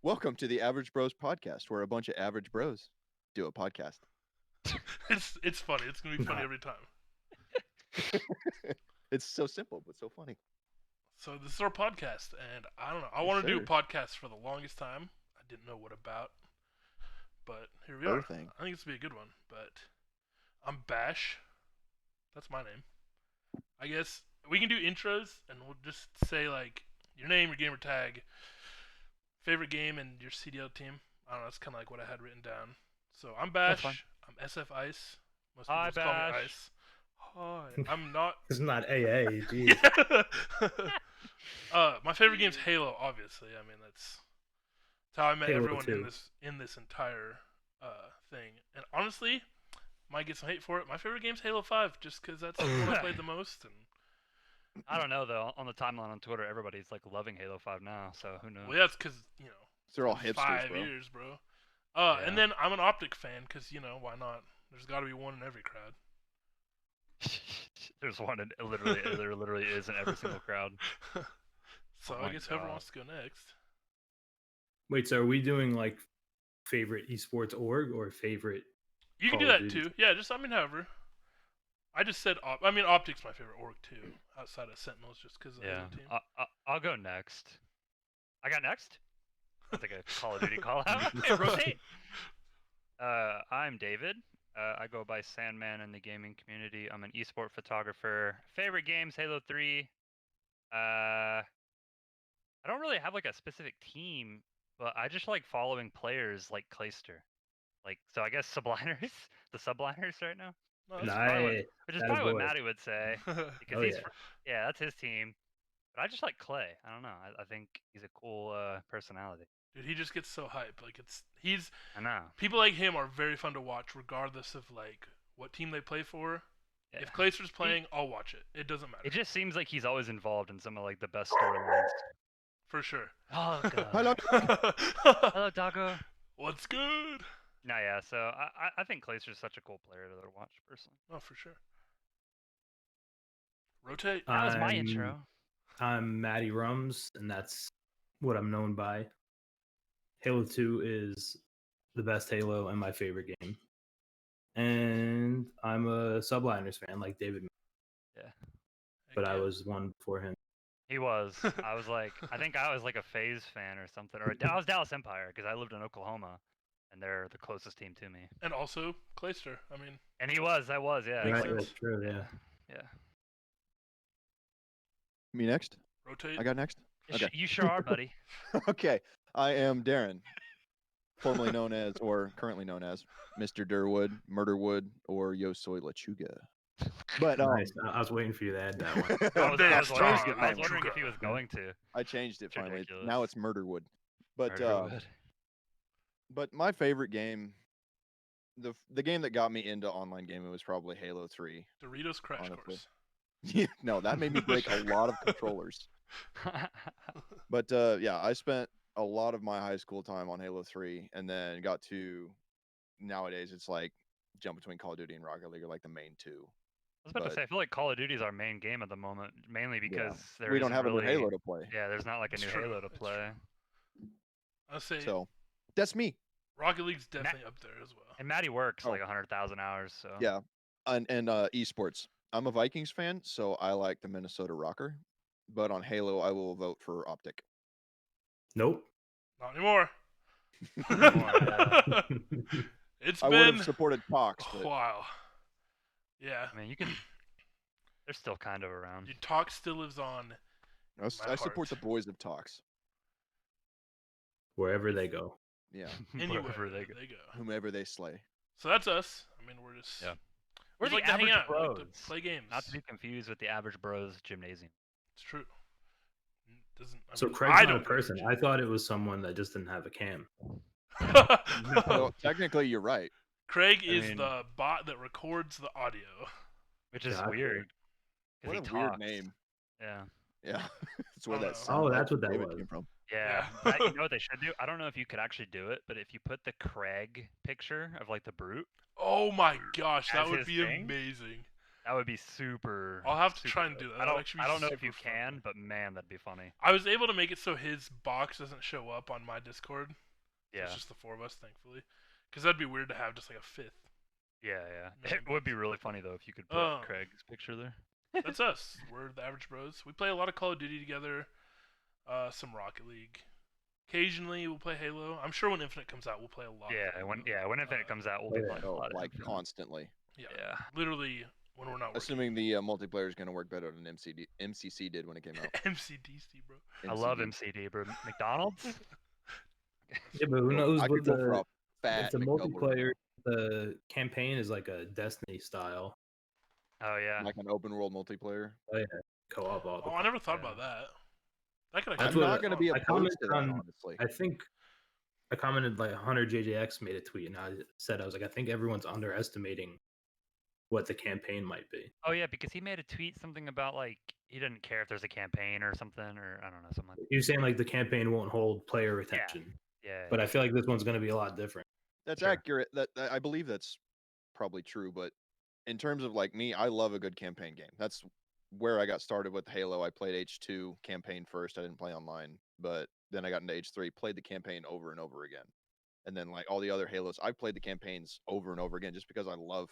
Welcome to the Average Bros podcast, where a bunch of average bros do a podcast. It's funny. It's gonna be funny every time. It's so simple, but so funny. So this is our podcast, and I don't know. I Yes, wanted to do a sir. podcast for the longest time. I didn't know what about, but here we are. Thing. I think it's gonna be a good one. But I'm Bash. That's my name. I guess we can do intros, and we'll just say like your name, your gamer tag, favorite game, and your CDL team. I don't know. That's kind of like what I had written down. So I'm That's Bash. fine. I'm SF Ice. Most Hi, people just call me Bash. Ice. Hi. I'm not. It's not AA, geez. My favorite game's Halo, obviously. I mean, that's how I met Halo everyone 2. in this entire thing. And honestly, might get some hate for it. My favorite game's Halo 5, just because that's the one I played the most. And I don't know though. On the timeline on Twitter, everybody's like loving Halo 5 now. So who knows? well, yeah, that's because They're all hipsters, 5 bro. years, bro. Yeah. And then I'm an Optic fan, because why not? There's got to be one in every crowd. There's one. There literally is in every single crowd. So Oh I my guess whoever God. wants to go next. Wait, so are we doing like favorite esports org or favorite? You can Call do of that Duty. too. Yeah, however. I just said Optic's my favorite org too, outside of Sentinels, just because of the Yeah. Halo team. I'll go next. I got next. That's like a Call of Duty call out. Hey, rotate. I'm David. I go by Sandman in the gaming community. I'm an esport photographer. Favorite games: Halo 3. I don't really have like a specific team, but I just like following players like Clayster. Like, so I guess Subliners, the Subliners right now, No, Which is that's probably what- Nice. which is That probably what boy. Maddie would say fine. because Oh, he's yeah. yeah, that's his team. But I just like Clay. I don't know. I think he's a cool personality. Dude, he just gets so hype. Like I know. people like him are very fun to watch, regardless of like what team they play for. Yeah. If Clayster's playing, I'll watch it. It doesn't matter It just seems like he's always involved in some of like the best storylines. for sure. Oh god. Hello. Hello, Dago. What's good? No, yeah. So I think Clayster's such a cool player to watch personally. Oh, for sure. Rotate. That was my I'm- intro. I'm Matty Rums, and that's what I'm known by. Halo 2 is the best Halo and my favorite game. And I'm a Subliners fan, like David, Yeah. but I Heck yeah. was one before him. He was. I was like, I think I was like a FaZe fan or something, or I was Dallas Empire because I lived in Oklahoma, and they're the closest team to me. And also Clayster. I mean, And he was. I was. Yeah. Makes Right, sense. that's true, yeah. Yeah. Me next? rotate. I got next? Okay. You sure are, buddy. Okay. I am Darren, formerly known as, or currently known as, Mr. Durwood, Murderwood, or Yo Soy Lechuga. But Nice. I was waiting for you to add that one. I was, Damn, I was wondering, changed it, I was man. wondering if he was going to. I changed it finally. Ridiculous. Now it's Murderwood. But Murderwood. but my favorite game, the game that got me into online gaming was probably Halo 3. Doritos Crash Honestly. Course. No, that made me break a lot of controllers. But yeah, I spent a lot of my high school time on Halo 3, and then got to nowadays it's like jump between Call of Duty and Rocket League are like the main two. I was about to but- say, I feel like Call of Duty is our main game at the moment, mainly because there we don't isn't have really, a new Halo to play. Yeah, there's not like a It's new true, Halo to it's play. I'll say So that's me. Rocket League's definitely up there as well. And Maddie works Oh. like 100,000 hours, so Yeah. And esports. I'm a Vikings fan, so I like the Minnesota Rocker. But on Halo, I will vote for Optic. Nope. Not anymore. yeah. It's I would been have supported Pox, a but while. Yeah. I mean, you can. They're still kind of around. Dude, Talk still lives on. my I support the heart. boys of Tox. Wherever they go. Yeah, Anywhere Wherever they they go. go. whomever they slay. So that's us. I mean, we're just. Yeah. We We're just the like to hang average out. We like bros. to play games. Not to be confused with the average bros gymnasium. It's true. Doesn't. I So mean, Craig's I not a don't person. I thought it was someone that just didn't have a cam. Well, technically, you're right. Craig I is mean- the bot that records the audio. Which is Gotcha. weird. 'cause What he a weird talks. name. Yeah. Yeah, that's where Oh, that. no. sound Oh, like that's what that David was. came from. Yeah. Yeah. You know what they should do? I don't know if you could actually do it, but if you put the Craig picture of like the brute, Oh my gosh, that As would his be thing? amazing. That would be super. I'll have to super try and dope. do that. I That'll don't. actually be I don't know if super you fun. can, but man, that'd be funny. I was able to make it so his box doesn't show up on my Discord. So Yeah. it's just the 4 of us, thankfully. Because that'd be weird to have just like a 5th. Yeah. No It would be guns. really funny though if you could put Um, Craig's picture there. That's us. We're the Average Bros. We play a lot of Call of Duty together. Some Rocket League. Occasionally we'll play Halo. I'm sure when Infinite comes out we'll play a lot. of Yeah. When Infinite comes out, we'll oh, be yeah. playing a lot of like Infinite. constantly. Yeah. Yeah. Literally when we're not working. Assuming the multiplayer is going to work better than MCC did when it came out. MCDC, bro. I love MCD. MCD, bro. McDonald's. Yeah, but who knows I what could go for the a fat if the McDouble right multiplayer, the campaign is like a Destiny style. Oh yeah. now. Like an open world multiplayer. Oh yeah, co-op all the Oh, I never thought Yeah. about that. That could That's actually I'm what not going to be I opposed to that, commented on- honestly. I think I commented like Hunter JJX made a tweet, and I said I was like, I think everyone's underestimating what the campaign might be. Oh yeah, because he made a tweet something about like he didn't care if there's a campaign or something, or I don't know, something like He was saying like the campaign won't hold player retention, yeah. but I feel like this one's going to be a lot different. That's Sure. accurate. That I believe that's probably true. But in terms of like me, I love a good campaign game. That's where I got started with Halo. I played H2 campaign first. I didn't play online, but then I got into H3, played the campaign over and over again. And then like all the other Halos, I played the campaigns over and over again just because I love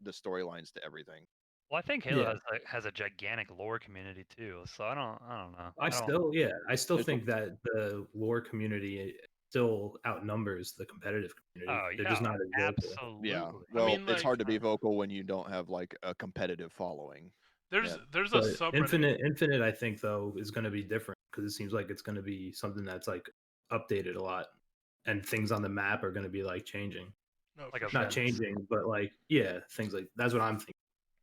the storylines to everything. Well, I think Halo Yeah. has a gigantic lore community too, so I don't know. I There's think that the lore community still outnumbers the competitive community. Oh They're yeah, just not as vocal. absolutely. Yeah. Well, mean, it's like- hard to be vocal when you don't have like a competitive following. There's Yeah. there's a But subreddit. Infinite, I think though, is going to be different because it seems like it's going to be something that's like updated a lot, and things on the map are going to be like changing. No, Like for a sure. Not changing, but like things like that's what I'm thinking.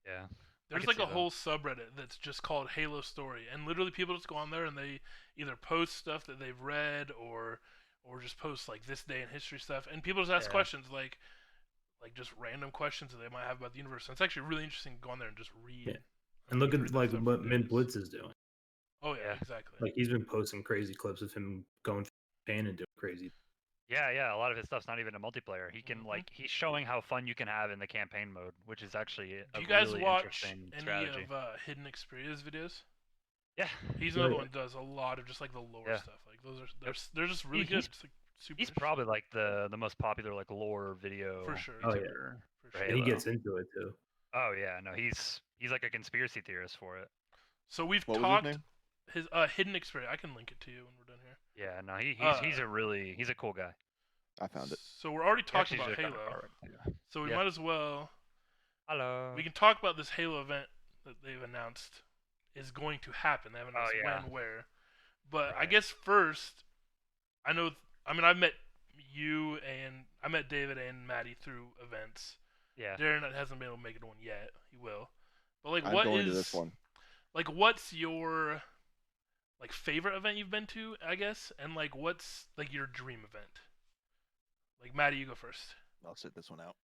Yeah. There's could like see a that. whole subreddit that's just called Halo Story, and literally people just go on there and they either post stuff that they've read or just post like this day in history stuff, and people just ask Yeah. questions like just random questions that they might have about the universe. And it's actually really interesting to go on there and just read. Yeah. And look read at that like stuff for what Mint days. Blitz is doing. Oh yeah, Yeah. exactly. Like he's been posting crazy clips of him going through the campaign and doing crazy. Yeah, a lot of his stuff's not even a multiplayer. He can Mhm. like he's showing how fun you can have in the campaign mode, which is actually a Do you guys really watch interesting any strategy. of Hidden Xperia's videos? Yeah. He's Yeah, another yeah. one that does a lot of just like the lore Yeah. stuff. Like those are they're just really He's- good. Just, like, super He's interesting. probably like the most popular like lore video For sure. Oh, yeah. YouTuber For for sure. And he Halo. gets into it too. Oh yeah, no, he's like a conspiracy theorist for it. So we've What was talked his name? his Hidden Xperia. I can link it to you when we're done here. Yeah, no, he's he's a cool guy. I found it. So we're already He talking actually about did a Halo. cover art, yeah. So we Yeah. might as well. Hello. We can talk about this Halo event that they've announced is going to happen. They haven't announced yeah. when, where. But I Right. guess first, I know. I mean, I've met you and I met David and Maddie through events. Yeah. Darren hasn't been able to make it to one yet. He will. But like, I'm what going is to this one. like? What's your like favorite event you've been to? I guess, and like, what's like your dream event? Like, Maddie, you go first. I'll sit this one out.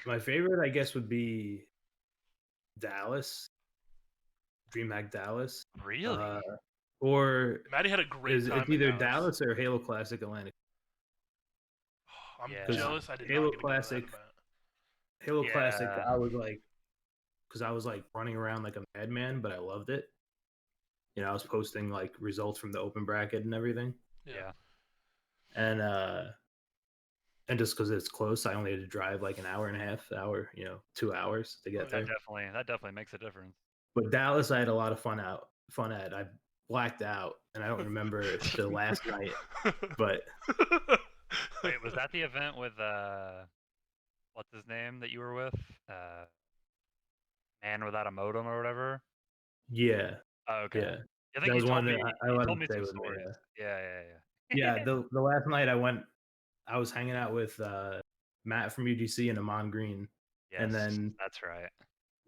My favorite, I guess, would be Dallas, DreamHack Dallas, Really? or Maddie had a great time. it's in either Dallas or Halo Classic Atlantic. I'm Yeah. jealous. I did Halo not get to Classic- go to that event. Halo Classic, Yeah. I was like, because I was like running around like a madman, but I loved it. You know, I was posting like results from the open bracket and everything, Yeah. and just because it's close, I only had to drive like an hour and a half, 2 hours to get Oh, there. That definitely makes a difference. But Dallas, I had a lot of fun at. I blacked out, and I don't remember the last night. But Wait, was that the event with what's his name that you were with? Man without a modem or whatever? yeah, Oh, okay. yeah, I think that you was told one me, that I you let told him me stay some with me. stories. Yeah. Yeah, the last night I was hanging out with Matt from UGC and Amon Green, and Yes, then that's right.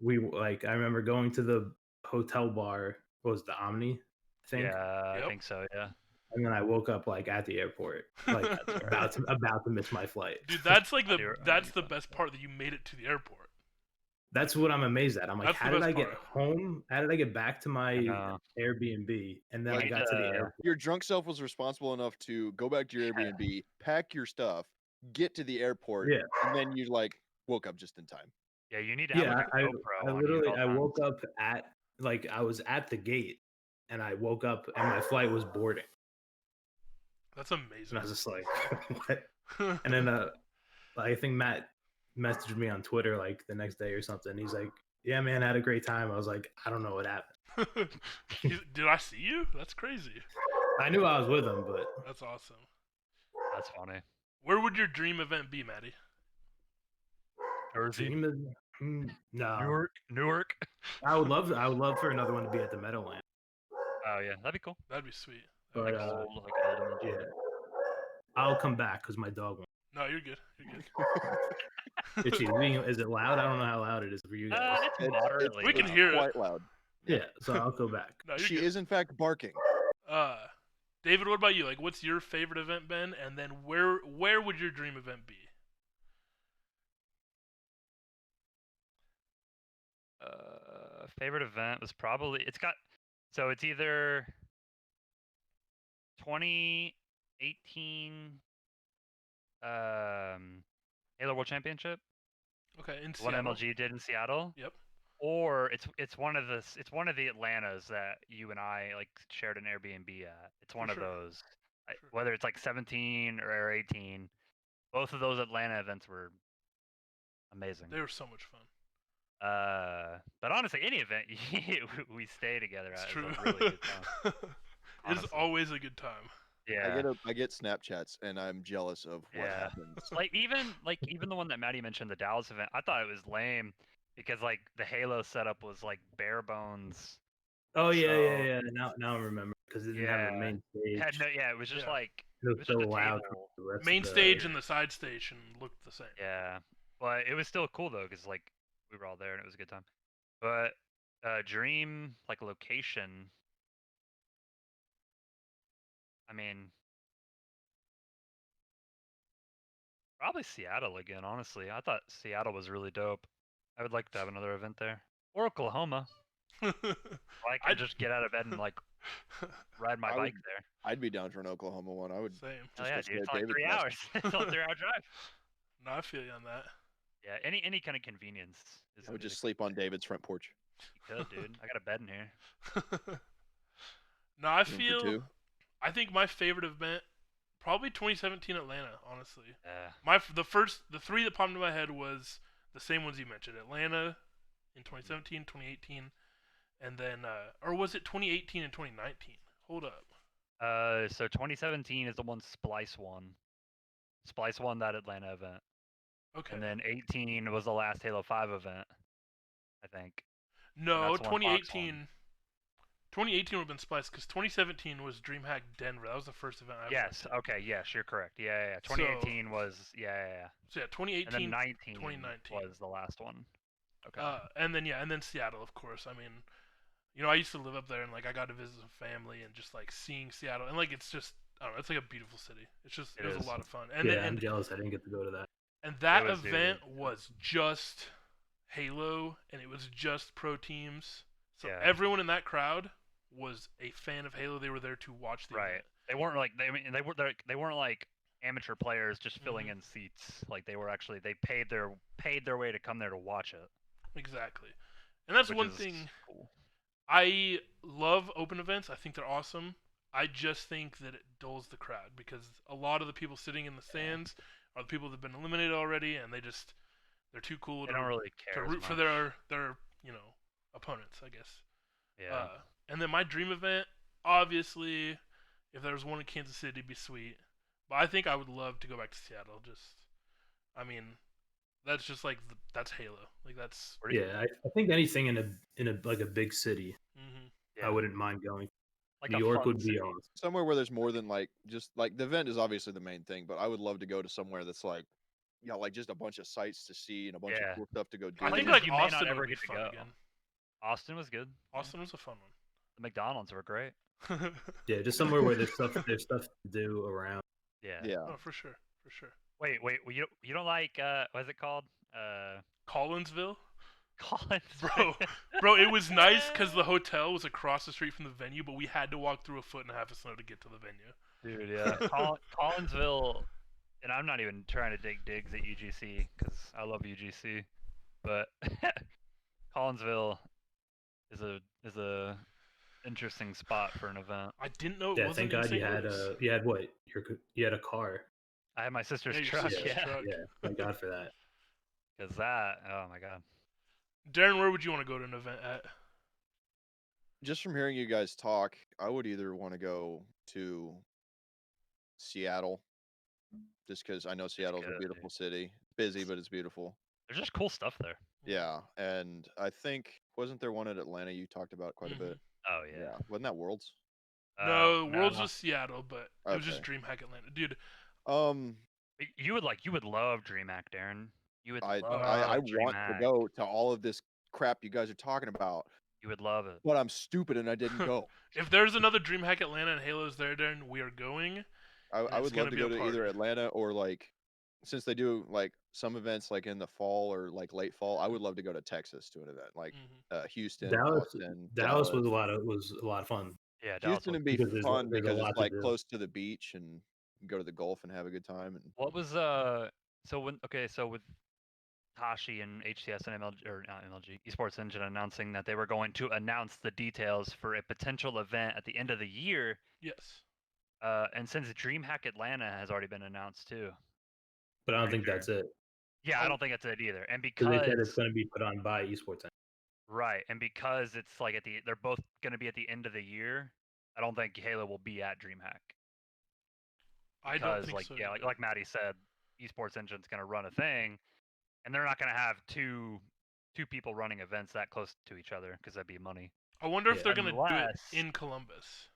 I remember going to the hotel bar. What was the Omni? I think. Yeah, Yep. I think so. Yeah. And then I woke up like at the airport, like about to miss my flight. Dude, that's like I do that's the remember best that. part that you made it to the airport. That's what I'm amazed at. I'm like, That's the how did best I get part. home? How did I get back to my know. Airbnb? And then Like, I got to the airport. Your drunk self was responsible enough to go back to your Yeah. Airbnb, pack your stuff, get to the airport, Yeah. and then you like woke up just in time. Yeah, you need to have Yeah, like a GoPro I on you at literally all I times. woke up at like I was at the gate, and I woke up and my flight was boarding, That's amazing. and I was just like, what? And then I think Matt messaged me on Twitter like the next day or something. He's like, "Yeah, man, I had a great time." I was like, "I don't know what happened." Did I see you? That's crazy. I knew I was with him, but That's awesome. That's funny. Where would your dream event be, Maddie? Jersey, dream of no. Newark. I would love for another one to be at the Meadowlands. Oh yeah, that'd be cool. That'd be sweet. But Like old MLG. yeah, I'll come back because my dog won't. No, you're good. You're good. Is it loud? I don't know how loud it is for you guys. It's moderately. We can loud. hear it. Quite loud. Yeah, so I'll go back. No, you're She good. is in fact barking. David, what about you? Like, what's your favorite event been, and then where would your dream event be? Favorite event was probably it's either 2018 Halo World Championship, Okay, in one Seattle. MLG did in Seattle. Yep. Or it's one of the Atlantas that you and I like shared an Airbnb at. It's one of sure. those. Sure. Whether it's like 17 or 18, both of those Atlanta events were amazing. They were so much fun. But honestly, any event we stay together It's at true. is a really good time. It is Honestly. always a good time. Yeah. I get Snapchats and I'm jealous of what Yeah. happens. even the one that Maddie mentioned, the Dallas event, I thought it was lame because like the Halo setup was like bare bones. Oh yeah, So- yeah. Now I remember because it didn't have a main stage. It was just Yeah. like It was was so just a loud. table. for the rest of Main the- stage and the side station looked the same. Yeah, but it was still cool though because like we were all there and it was a good time. But dream like location. I mean, probably Seattle again. Honestly, I thought Seattle was really dope. I would like to have another event there, or Oklahoma. I could just get out of bed and like ride my I bike would- there. I'd be down for an Oklahoma one. I would Same. Hell just yeah, go dude! stay It's at like David's 3 house. hours. It's a 3-hour drive. No, I feel you on that. Yeah, any kind of convenience. I would is just sleep on David's front porch. You could, dude. I got a bed in here. No, I Room for feel. two. I think my favorite event, probably 2017 Atlanta. Honestly, Yeah. the three that popped into my head was the same ones you mentioned: Atlanta in 2017, 2018, and then or was it 2018 and 2019? Hold up. So 2017 is the one Splice won. Splice won that Atlanta event. Okay. And then 18 was the last Halo 5 event, I think. No, that's the one Fox 2018. 2018 would have been Splice because 2017 was DreamHack Denver. That was the first event I ever Yes, went to. okay, yes, you're correct. Yeah. 2018 was, yeah. So yeah, And 2018. then 19 2019. was the last one. Okay. And then Seattle, of course. I mean, you know, I used to live up there, and like I got to visit some family, and just like seeing Seattle, and like it's just, I don't know, it's like a beautiful city. It was is. a lot of fun. And Yeah, I'm jealous I didn't get to go to that. and that It was, dude. event was just Halo, and it was just pro teams. So Yeah. everyone in that crowd was a fan of Halo. They were there to watch the Right. event. They weren't like they weren't like amateur players just filling Mhm. in seats. Like they were actually they paid their way to come there to watch it. Exactly. And that's which one is thing. cool. I love open events. I think they're awesome. I just think that it dulls the crowd because a lot of the people sitting in the stands are the people that have been eliminated already, and they're too cool They to, don't really care to as root for much. their opponents, I guess. Yeah. And then my dream event, obviously, if there was one in Kansas City, it'd be sweet. But I think I would love to go back to Seattle. I mean, that's just like that's Halo. Like that's. Where do you- Yeah, I think anything in a like a big city, hmm yeah. I wouldn't mind going. Like New a York fun would be city. awesome. Somewhere where there's more than like just like the event is obviously the main thing, but I would love to go to somewhere that's like like just a bunch of sights to see and a bunch Yeah. of cool stuff to go do. I think Places like you may not Austin ever would be get to fun go. again. Austin was good. Austin was a fun The McDonald's were great. one. Yeah, just somewhere where there's stuff to do around. Yeah. Yeah. Oh, for sure. Wait. Well, you don't like what's it called? Collinsville, Collins. bro, it was nice because the hotel was across the street from the venue, but we had to walk through a foot and a half of snow to get to the venue. Dude, yeah. Collinsville And I'm not even trying to dig digs at UGC because I love UGC, but Collinsville is a interesting spot for an event. I didn't know it Yeah, wasn't thank God in St. Louis. you had what? You had a car. I had my sister's Yeah, your truck, sister's yeah. truck. Yeah, thank God for that. Because that, oh my god. Darren, where would you want to go to an event at? Just from hearing you guys talk, I would either want to go to Seattle, just because I know Seattle's a good, beautiful city. Busy, but it's beautiful. There's just cool stuff there. Yeah, and I think wasn't there one at Atlanta you talked about quite a bit? Oh Yeah, yeah. wasn't that Worlds? No, Worlds was Seattle, but it was just Okay. DreamHack Atlanta, dude. You would love DreamHack, Darren. You would I love want to DreamHack. go to all of this crap you guys are talking about, You would love it. but I'm stupid and I didn't go. If there's another DreamHack Atlanta and Halo's there, Darren, we are going. I it's would gonna love to be a go to either party. Atlanta or like, since they do like some events like in the fall or like late fall, I would love to go to Texas to an event like Houston, Austin, Dallas was a lot of fun. Yeah, Dallas Houston was would be because fun there's a because lot it's to like do. close to the beach and you can go to the Gulf and have a good time. And What was so with Tashi and HCS and MLG or not MLG Esports Engine announcing that they were going to announce the details for a potential event at the end of the year. Yes. And since DreamHack Atlanta has already been announced too. But I don't think that's it. Yeah, I don't think that's it either. And Because they said it's because going to be put on by Esports. right, and because it's like they're both going to be at the end of the year, I don't think Halo will be at DreamHack. I don't think like so. yeah, like Maddie said, Esports Engine's going to run a thing, and they're not going to have two people running events that close to each other because that'd be money. I wonder if they're gonna do it Unless- in Columbus.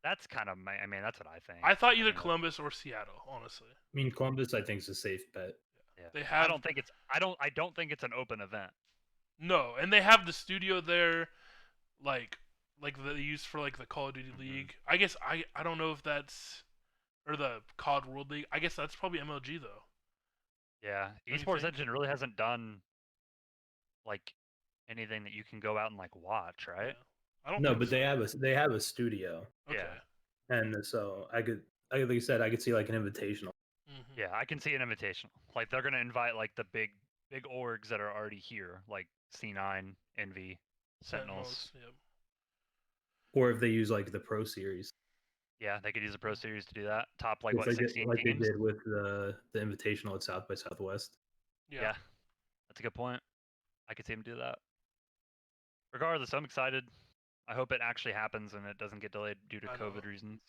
That's kind of I mean, that's what I think. I thought either mean, Columbus or Seattle, honestly. I mean, Columbus, I think, is a safe bet. Yeah. They have. I don't think it's an open event. No, and they have the studio there, like that they use for like the Call of Duty League. I guess I don't know if that's or the COD World League. I guess that's probably MLG though. Yeah, Don't you Esports think? Engine really hasn't done like anything that you can go out and like watch, right? Yeah. I don't. No, think but so. they have a studio, Okay. Yeah. and so like you said, I could see like an invitational. Mm-hmm. Yeah, I can see an invitational. Like they're gonna invite like the big orgs that are already here, like C9, Envy, Sentinels. Yep. Or if they use like the Pro Series, Yeah, they could use the Pro Series to do that. Top like It's what like 16 they teams. did with the invitational at South by Southwest. Yeah. That's a good point. I could see him do that. Regardless, I'm excited. I hope it actually happens and it doesn't get delayed due to I know. COVID reasons.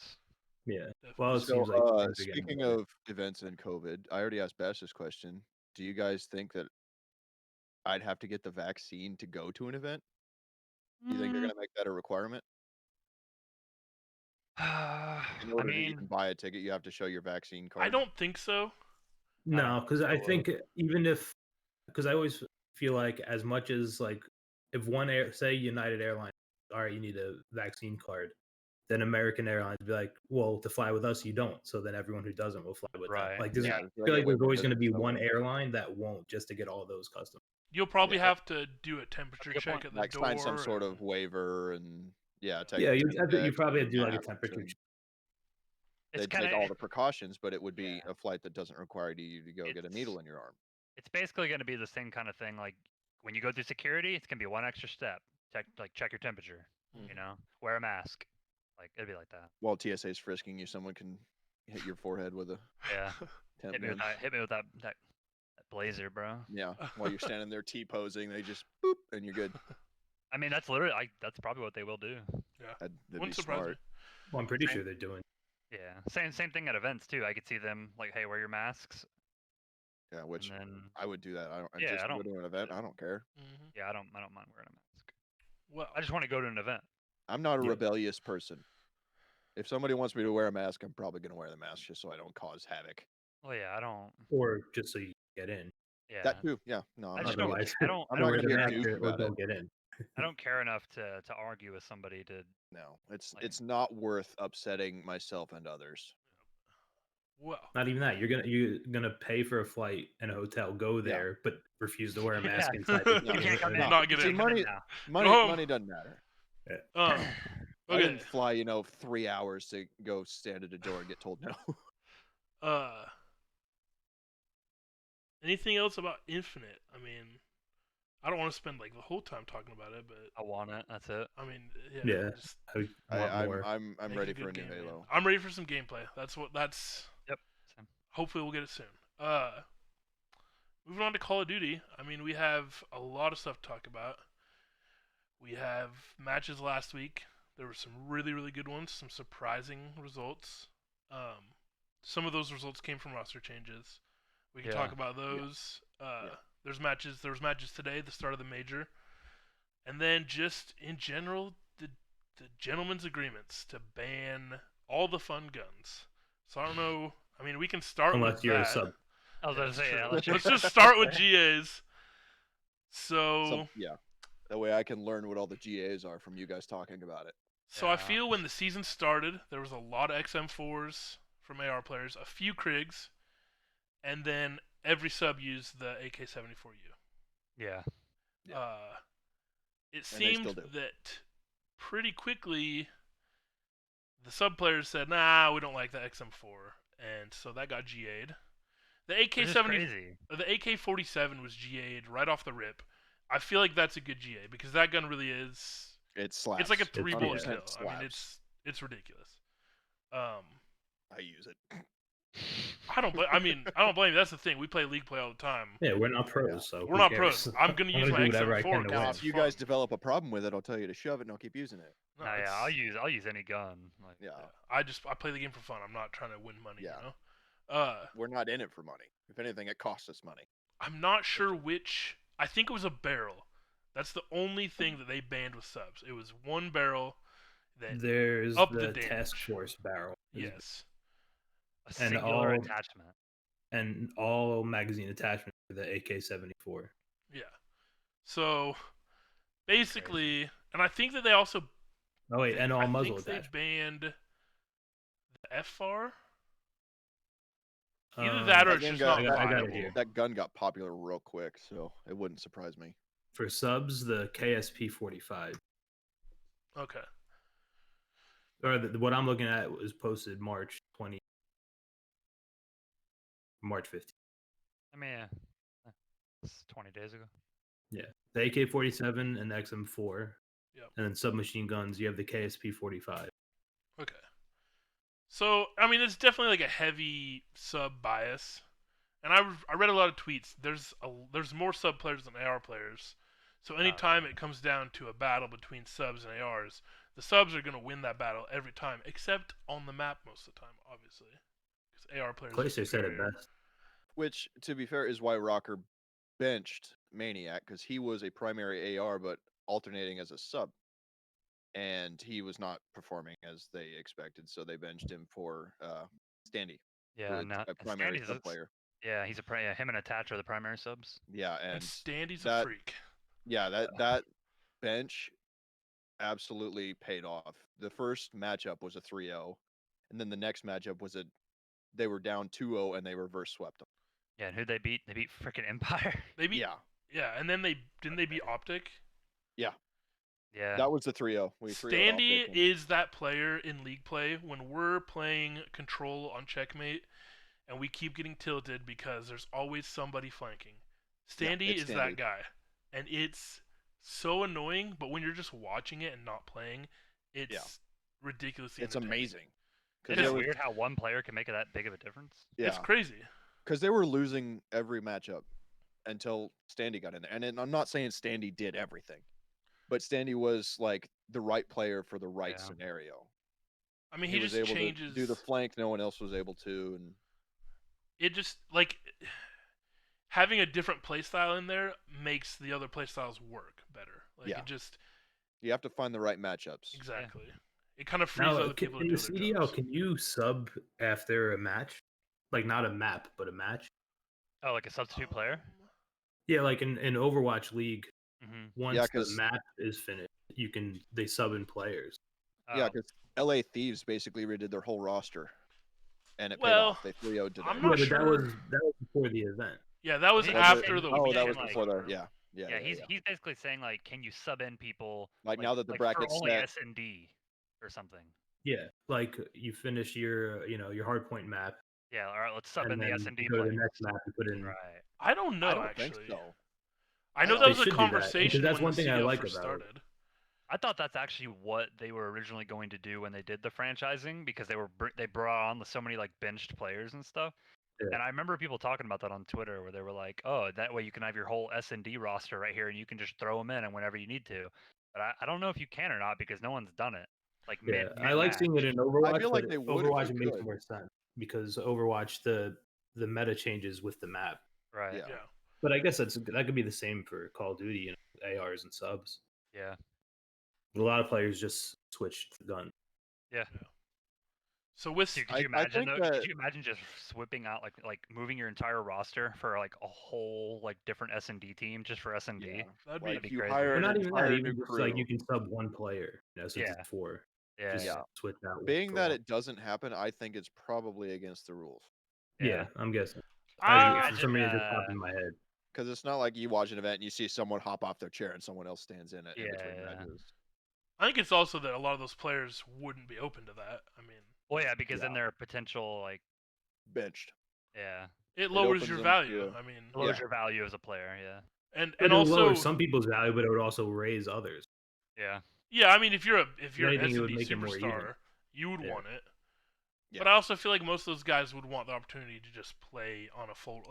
Yeah. Definitely. Well, it so, seems like things are getting speaking better. of events and COVID, I already asked Bash this question. Do you guys think that I'd have to get the vaccine to go to an event? Do you think they're going to make that a requirement? In order to even buy a ticket, you have to show your vaccine card. I don't think so. No, because I think even if, because I always feel like as much as like if say United Airlines, all right, you need a vaccine card, then American Airlines be like, well, to fly with us, you don't. So then everyone who doesn't will fly with them. Right. Like, Yeah, I feel like there's always going to be one airline that won't, just to get all those custom. You'll probably Yeah. have to do a temperature That's a good check point. at the like door. sign some sort and- of waiver and take Yeah, a you check probably have to do and like a have temperature to- check. It's They'd kind take of all the precautions, but it would be Yeah. a flight that doesn't require you to go get a It's- needle in your arm. it's basically going to be the same kind of thing. Like when you go through security, it's going to be one extra step. Check your temperature. You know, wear a mask. Like it'd be like that. While TSA's frisking you, someone can hit your forehead with a Yeah. temp Hit me with that blazer, bro. Yeah, while you're standing there T-posing, they just boop, and you're good. I mean, that's literally that's probably what they will do. That'd be Wouldn't surprise smart. me. Well, I'm pretty Same. sure they're doing. Yeah. Same thing at events too. I could see them like, hey, wear your masks. Yeah, which And then I would do that. I don't. Yeah, just I go don't- to an event. I don't care. Mm-hmm. yeah, I don't mind wearing a mask. Well, I just want to go to an event. I'm not a Yeah. rebellious person. If somebody wants me to wear a mask, I'm probably gonna wear the mask just so I don't cause havoc. Well, yeah, I don't. Or just so you get in. Yeah. That too. Yeah. No, I I'm just not don't. gonna Otherwise, I don't. I'm I not don't, wear gonna the get mask duped or about don't it. get in. I don't care enough to argue with somebody to. No, it's Like- it's not worth upsetting myself and others. well, Not even that. You're gonna pay for a flight and a hotel, go there, but refuse to wear a mask Yeah. inside. You You can't come in. Not get You in. can't come in Money- now. home. Money doesn't matter. I I didn't didn't fly, 3 hours to go stand at a door and get told no. Anything else about Infinite? I mean, I don't want to spend like the whole time talking about it, but I want it. That's it. I mean, Yeah, just I want more. I'm make ready a for a good new game, man. Halo. I'm ready for some gameplay. That's. Yep. Same. Hopefully, we'll get it soon. Moving on to Call of Duty. I mean, we have a lot of stuff to talk about. We have matches last week. There were some really, really good ones. Some surprising results. Some of those results came from roster changes. We can Yeah. talk about those. There's matches. There was matches today, the start of the major, and then just in general, the gentlemen's agreements to ban all the fun guns. So I don't know. I mean, we can start Unless with you're that. a sub. I was about to say, true. yeah. Let's just start with GAs. So, Yeah. That way I can learn what all the GAs are from you guys talking about it. so I Yeah. feel when the season started, there was a lot of XM4s from AR players, a few Krigs, and then every sub used the AK-74U. Yeah. It And they seemed still do. that pretty quickly the sub players said, "Nah, we don't like the XM4," and so that got GA'd. The Which is AK-70, crazy. the AK-47 was GA'd right off the rip. I feel like that's a good GA because that gun really is. It slaps. It's like a It 3-bullet 100% kill. I mean, slaps. it's ridiculous. I use it. I don't blame you. That's the thing. We play league play all the time. Yeah, we're not pros, so We're who not cares? pros. I'm gonna use my do whatever I XM4 can to because win. Now, it's if you fun. guys develop a problem with it, I'll tell you to shove it and I'll keep using it. No, Nah, yeah, it's- I'll use any gun. Like, Yeah. I play the game for fun. I'm not trying to win money. Yeah. You know. We're not in it for money. If anything, it costs us money. I'm not sure which. I think it was a barrel. That's the only thing that they banned with subs. It was one barrel that There's up the the task damage. force barrel. Yes. a And singular all- attachment. And all magazine attachments for the AK-74. Yeah. So basically, and I think that they also. Oh wait, and all I muzzle think they attachments. banned the FR. Either that or That it's gun just got- not I got it viable. here. That gun got popular real quick, so it wouldn't surprise me. For subs, the KSP-45. Okay. Or what I'm looking at was posted March 15th. I mean, it's 20 days ago. Yeah, the AK-47 and the XM4. Yep. And then submachine guns, you have the KSP-45. Okay. So I mean, it's definitely like a heavy sub bias, and I read a lot of tweets. There's more sub players than AR players, so anytime it comes down to a battle between subs and ARs, the subs are gonna win that battle every time, except on the map most of the time, obviously, because AR players. Clayster said it best. Which, to be fair, is why Rocker benched Maniac, because he was a primary AR but alternating as a sub. And he was not performing as they expected, so they benched him for Standy, who Yeah, is not a primary Standy's sub player. Yeah, he's him and Attach are the primary subs. Yeah, And and Standy's a that- freak. yeah, that bench absolutely paid off. The first matchup was a 3-0, and then the next matchup was they were down 2-0 and they reverse swept them. Yeah, and who'd they beat? They beat freaking Empire. They beat. Yeah, Yeah, and then they beat Optic. Yeah. that was the 3-0. We 3-0'd Standy Optic and- is that player in league play when we're playing control on checkmate and we keep getting tilted because there's always somebody flanking. Standy it's is that Standy. guy. And it's so annoying, but when you're just watching it and not playing, it's ridiculously It's entertaining. amazing. It is weird how one player can make that big of a difference. It's Yeah, crazy. because they were losing every matchup until Standy got in there. And I'm not saying Standy did everything, but Standy was like the right player for the right Yeah. scenario. I mean, He he was just able changes. to do the flank no one else was able to, and It just like having a different playstyle in there makes the other playstyles work better. Like Yeah. it just you have to find the right matchups. exactly. It kind of frees Now, other people to in do the their CDL, jobs. can you sub after a match? Like not a map, but a match? Oh, like a substitute player? Yeah, like in Overwatch League, Mm-hmm. once Yeah, the 'cause- map is finished, they sub in players. Yeah, because LA Thieves basically redid their whole roster, and it paid Well, off. They 3-0'd today. I'm Yeah, not but sure. that was before the event. Yeah, that was Was it- after was the it- Oh, weekend. that was like- before the yeah. He's basically saying like, can you sub in people Like, now that the for bracket's only set. S&D or something? Yeah, like you finish your your hardpoint map, Yeah, all right, let's sub in and the then S&D you go to the players. next map and put in. Right. I don't know I don't actually. think so. I know I that don't was They a should do that, conversation because that's when one the thing I CDL like first about it. started. I thought that's actually what they were originally going to do when they did the franchising, because they brought on so many like benched players and stuff. Yeah. And I remember people talking about that on Twitter, where they were like, "Oh, that way you can have your whole S&D roster right here, and you can just throw them in and whenever you need to." But I don't know if you can or not, because no one's done it. Like Yeah, mid I like seeing it match. in Overwatch, I feel but like they would if Overwatch they it makes could. more sense because Overwatch the meta changes with the map. Right. Yeah. Yeah. But I guess that could be the same for Call of Duty, ARs and subs. Yeah. A lot of players just switched the gun. Yeah. So with Dude, could I- you I imagine think though? that- Could you imagine just whipping out like moving your entire roster for like a whole like different S&D team just for S&D? Yeah. that'd Like be be you crazy. hire Or an not even that, entire even new just crew. like you can sub one player, since Yeah. it's 4. Yeah. Just Yeah. switch that one Being for that one. it doesn't happen, I think it's probably against the rules. Yeah, I'm guessing. Ah, For some reason, it just Imagine, popped in my head. Because it's not like you watch an event and you see someone hop off their chair and someone else stands in it in between Yeah. matches. I think it's also that a lot of those players wouldn't be open to that. I mean, Well, yeah, because then Yeah. there are potential like Benched. yeah, it lowers opens your them value. to- I mean, it lowers Yeah. your value as a player. Yeah. and But it would also lower some people's value, but it would also raise others. Yeah. yeah, I mean, if you're an anything, it would S&D make it more even. superstar, you would Yeah. want it. Yeah. But I also feel like most of those guys would want the opportunity to just play on a full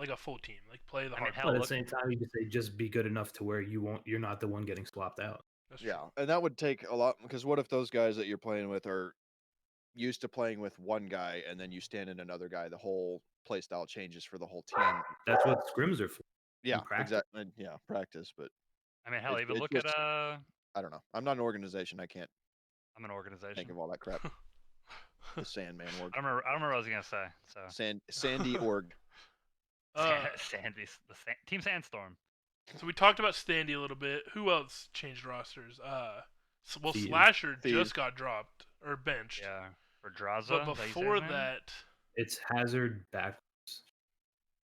team, like play the I mean, hard. hell, But at the look, same time, you can say just be good enough to where you're not the one getting swapped out. That's true. Yeah, and that would take a lot. Because what if those guys that you're playing with are used to playing with one guy, and then you stand in another guy? The whole play style changes for the whole team. That's what scrims are for. Yeah, practice. exactly. Yeah, practice. But I mean, hell, it's- even it's look just- at I don't know. I'm not an organization. I can't I'm an think organization. of all that crap. The Sandman org. I don't remember what I was gonna say. So Sandy org. Sandy, Team Sandstorm. So we talked about Standy a little bit. Who else changed rosters? Well, Thieves. Slasher Thieves. just got dropped or benched. Yeah. For Draza. But is that how you say his before name? that, It's Hazard back.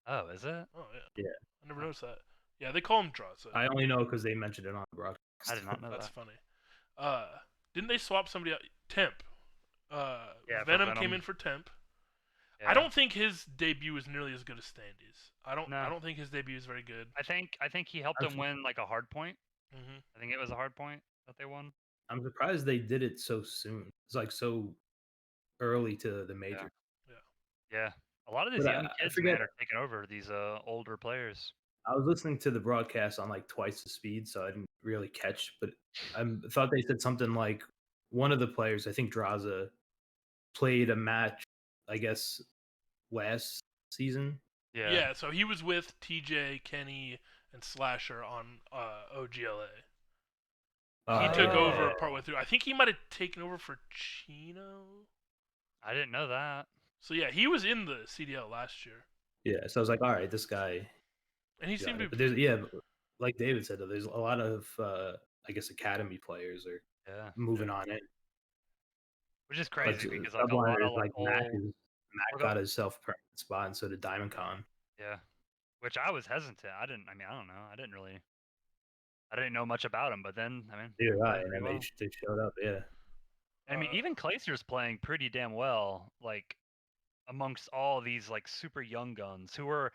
Oh, is it? oh yeah, Yeah. I never noticed that. Yeah, they call him Draza. I only know because they mentioned it on the broadcast. I did not know That's that. funny. Didn't they swap somebody out? Temp. Yeah, for Venom came Venom. in for Temp. Yeah. I don't think his debut was nearly as good as Standy's. I No. don't think his debut is very good. I think he helped I've- them win like a hard point. Hmm I think it was a hard point that they won. I'm surprised they did it so soon. It's like so early to the major. Yeah. A lot of these But young I kids, forget- man, are taking over these older players. I was listening to the broadcast on like twice the speed, so I didn't really catch. But I thought they said something like one of the players, I think Draza, played a match, I guess, last season. Yeah. So he was with TJ, Kenny, and Slasher on OGLA. He took over partway through. I think he might have taken over for Chino. I didn't know that. So yeah, he was in the CDL last year, Yeah, so I was like, all right, this guy. and he got seemed it. to. But but like David said, though, there's a lot of, I guess, academy players are Yeah. moving on in. Which is Like, crazy because like a lot subliners of like Mac, old, Mac What got his self-permanent spot, and so did Diamond Con. yeah. Which I was hesitant. I don't know. I didn't know much about him, but then I mean, Neither played I, and pretty then well. they showed up. Yeah, I mean, even Clayster's playing pretty damn well, like amongst all these like super young guns who are,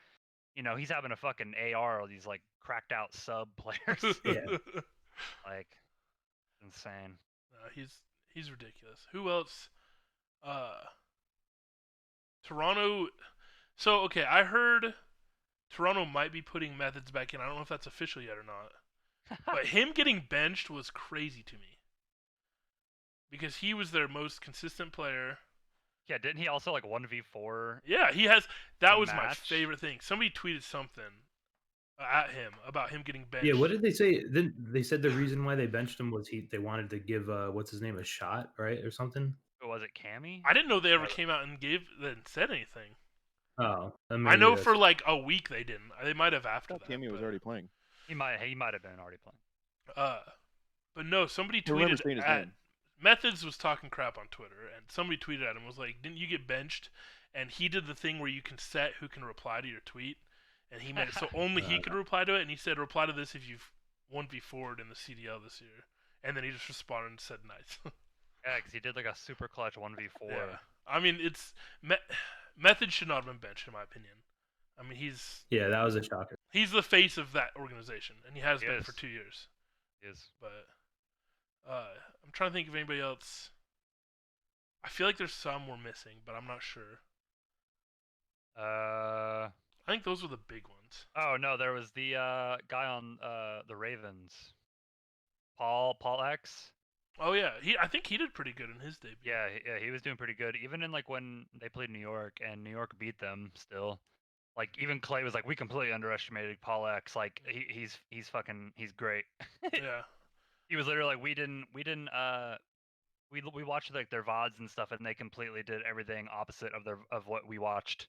he's having a fucking AR, these like cracked out sub players, Yeah. like insane. He's ridiculous. Who else? Toronto. So okay, I heard Toronto might be putting Methods back in. I don't know if that's official yet or not. But him getting benched was crazy to me. Because he was their most consistent player. Yeah, didn't he also like 1v4? Yeah, he has. That A was my match? favorite thing. Somebody tweeted something at him about him getting benched. yeah. What did they say? Then they said the reason why they benched him was they wanted to give what's his name a shot, right, or something. Who was it, Cammy? I didn't know they ever Or- came out and said anything. Oh, then I maybe know that's- for like a week they didn't. They might have I after thought that. Cammy was but- already playing. He might have been already playing. But no, somebody I remember tweeted seeing his at name. Methods was talking crap on Twitter, and somebody tweeted at him was like, "Didn't you get benched?" And he did the thing where you can set who can reply to your tweet, and he made it so only he could reply to it. And he said, "Reply to this if you've 1v4'd in the CDL this year." And then he just responded and said, "Nice." Yeah, because he did like a super clutch 1v4. Yeah. I mean, Method should not have been benched, in my opinion. I mean, Yeah, that was a shocker. he's the face of that organization, and he has He been is. for 2 years. Is But I'm trying to think of anybody else. I feel like there's some we're missing, but I'm not sure. I think those were the big ones. Oh no, there was the guy on the Ravens, Paul X. Oh yeah, I think he did pretty good in his debut. Yeah, he was doing pretty good. Even in like when they played New York and New York beat them still. Like even Clay was like, we completely underestimated Paul X. Like he's great. Yeah. He was literally like, we watched like their VODs and stuff, and they completely did everything opposite of what we watched.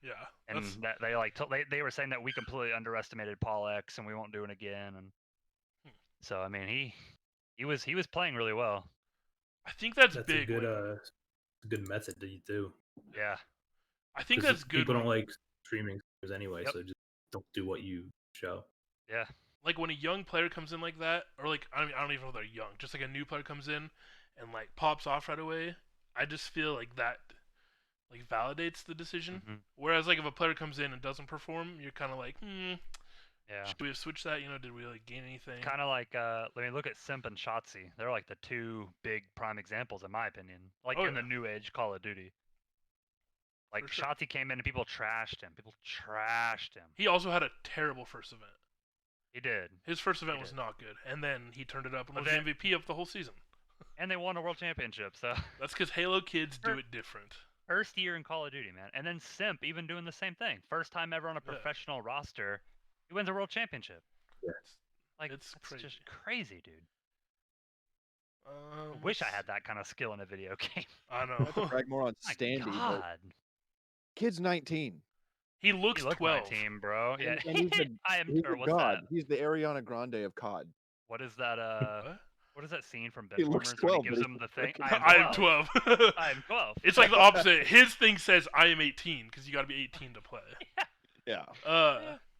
Yeah. And that they like they were saying that we completely underestimated Paul X and we won't do it again. And so I mean he was playing really well. I think that's That's big. a good method to do. Yeah. I think 'Cause that's good. People don't like streaming anyway, Yep. so just don't do what you show. Yeah. Like when a young player comes in like that, or like I don't even know if they're young, just like a new player comes in and like pops off right away. I just feel like that like validates the decision. Mhm. Whereas like if a player comes in and doesn't perform, you're kind of like, Yeah. should we have switched that? You know, did we like gain anything? Kind of like let me look at Simp and Shotzi. They're like the two big prime examples in my opinion. Like in the new age Call of Duty. Like sure. Shotzi came in and people trashed him. He also had a terrible first event. He did. His first event was not good, and then he turned it up and But was the MVP of the whole season. And they won a world championship, so That's because Halo kids do it different. first year in Call of Duty, man. And then Simp even doing the same thing. First time ever on a professional roster, he wins a world championship. Yes. Like It's that's crazy. just crazy, dude. I wish I had that kind of skill in a video game. I know. Not to brag more on My Standy, but God. kid's 19. He looks He looked 12. 19, bro. Yeah. And he's the, I am. he's Or the what's god. that? He's the Ariana Grande of COD. What is that? What? What is that scene from He looks Benchwarmers when 12, he gives but him he's the thing? freaking- I am 12. I am 12. It's like the opposite. His thing says I am 18 because you got to be 18 to play. Yeah.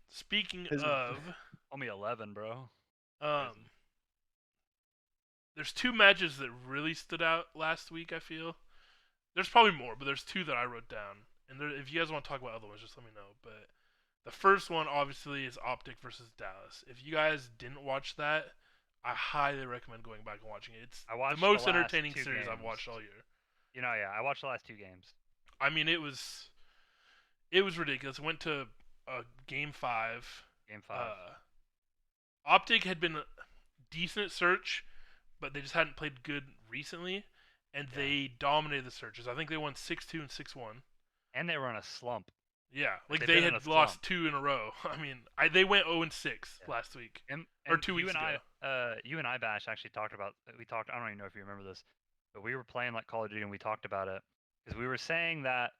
Speaking His- of, Only 11, bro. there's two matches that really stood out last week. I feel there's probably more, but there's two that I wrote down. And if you guys want to talk about other ones, just let me know. But the first one obviously is Optic versus Dallas. If you guys didn't watch that, I highly recommend going back and watching it. It's I watched the most the last entertaining 2 series I've games. watched all year. You know, yeah, I watched the last 2 games. I mean, it was ridiculous. It went to game 5. Game 5. Optic had been a decent search, but they just hadn't played good recently, and they dominated the searches. I think they won 6-2 and 6-1. And they were in a slump. Yeah, like They've they been in had a lost slump. 2 in a row. I mean, they went 0-6 last week. Or 2 weeks ago. You and I, Bash, actually talked about. I don't even know if you remember this, but we were playing like Call of Duty and we talked about it because we were saying that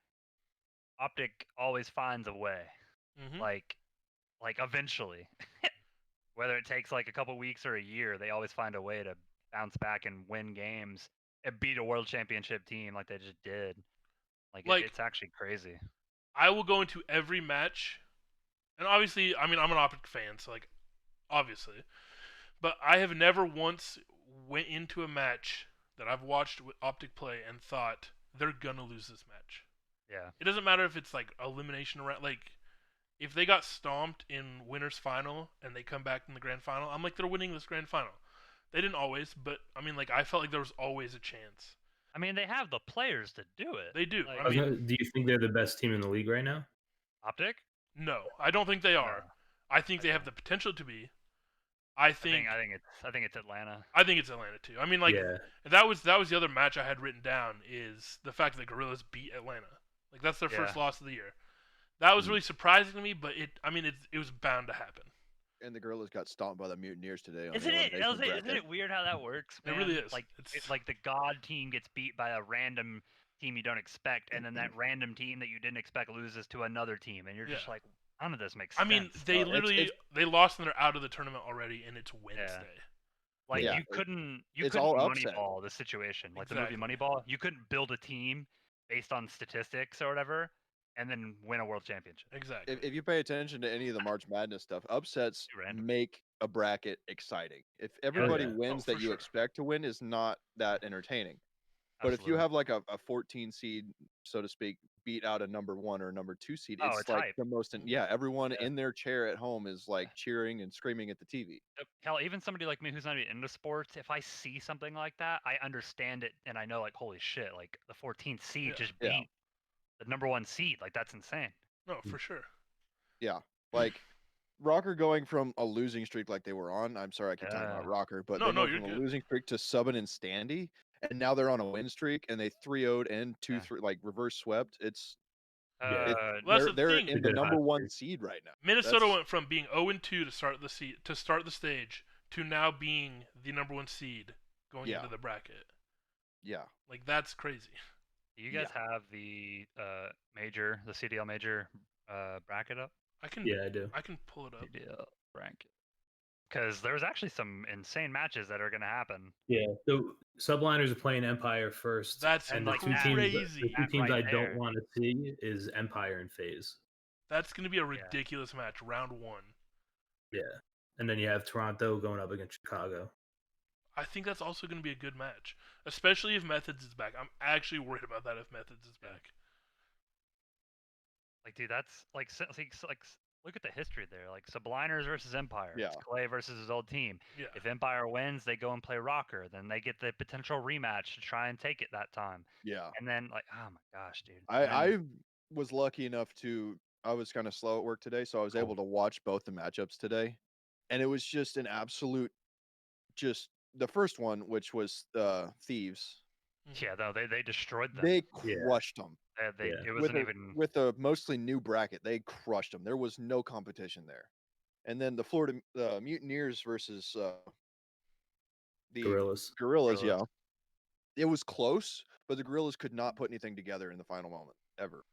Optic always finds a way. Mm-hmm. Like eventually, whether it takes like a couple weeks or a year, they always find a way to bounce back and win games and beat a world championship team like they just did. It's actually crazy. I will go into every match, and obviously, I mean, I'm an Optic fan, so like, obviously, but I have never once went into a match that I've watched with Optic play and thought they're gonna lose this match. Yeah. It doesn't matter if it's like elimination round, like if they got stomped in winners final and they come back in the grand final, I'm like they're winning this grand final. They didn't always, but I mean, like I felt like there was always a chance. I mean, they have the players to do it. They do. Like, I mean, do you think they're the best team in the league right now? Optic? No, I don't think they are. No. I think they have the potential to be. I think it's Atlanta. I think it's Atlanta too. I mean, like Yeah. that was the other match I had written down is the fact that the Gorillas beat Atlanta. Like that's their first loss of the year. That was really surprising to me, but it was bound to happen. And the Gorillas got stomped by the Mutineers today. Isn't it weird how that works, man? It really is. It's like the God team gets beat by a random team you don't expect, and then that random team that you didn't expect loses to another team, and you're just like, none of this makes sense. I mean, they literally they lost and they're out of the tournament already, and it's Wednesday. Like Yeah. you couldn't all upset. Moneyball the situation, like Exactly. the movie Moneyball. You couldn't build a team based on statistics or whatever, and then win a world championship. Exactly. If you pay attention to any of the March Madness stuff, upsets Too random. make a bracket exciting. If everybody yeah. wins for that you sure. expect to win, is not that entertaining. But if you Absolutely. have like a 14 seed, so to speak, beat out a number 1 or number 2 seed, Oh, it's it's like hype. the most. Yeah, everyone Yeah. in their chair at home is like cheering and screaming at the TV. Hell, even somebody like me who's not even into sports, if I see something like that, I understand it and I know like, holy shit, like the 14th seed Yeah. just Yeah. beat the number 1 seed. Like that's insane. No, for sure. Yeah, like Rocker going from a losing streak like they were on. I'm sorry, I keep talking Yeah. about Rocker, but No, they no, go you're from a good. losing streak to subbing and Standy, and now they're on a win streak, and they 3-0'd and 2-3 like reverse swept. It's Yeah. Well, that's the they're thing. in A the good hot number 1 streak. seed right now. Minnesota That's- went from being 0-2 to start the stage to now being the number 1 seed going Yeah. into the bracket. Yeah, Like that's crazy. Do you guys have the the CDL major bracket up? I can Yeah, I do. I can pull it up. CDL bracket. Because there's actually some insane matches that are going to happen. Yeah. So subliners are playing Empire first. That's and like the two that- teams, crazy. the two That teams right I there. don't want to see is Empire and FaZe. That's going to be a ridiculous match, round 1. Yeah. And then you have Toronto going up against Chicago. I think that's also going to be a good match, especially if Methods is back. I'm actually worried about that if Methods is back. Like, dude, that's like look at the history there. Like Subliners versus Empire. Yeah. It's Clay versus his old team. Yeah. If Empire wins, they go and play Rocker. Then they get the potential rematch to try and take it that time. yeah. And then like, oh my gosh, dude. I was lucky enough to. I was kind of slow at work today, so I was Cool. able to watch both the matchups today, and it was just an absolute, just the first one, which was Thieves. Yeah, no, they destroyed them. They Yeah. crushed them. They Yeah. it wasn't with even with a mostly new bracket. They crushed them. There was no competition there. And then the Florida Mutineers versus the Gorillas. Gorillas, yeah, Gorillas. it was close, but the Gorillas could not put anything together in the final moment ever.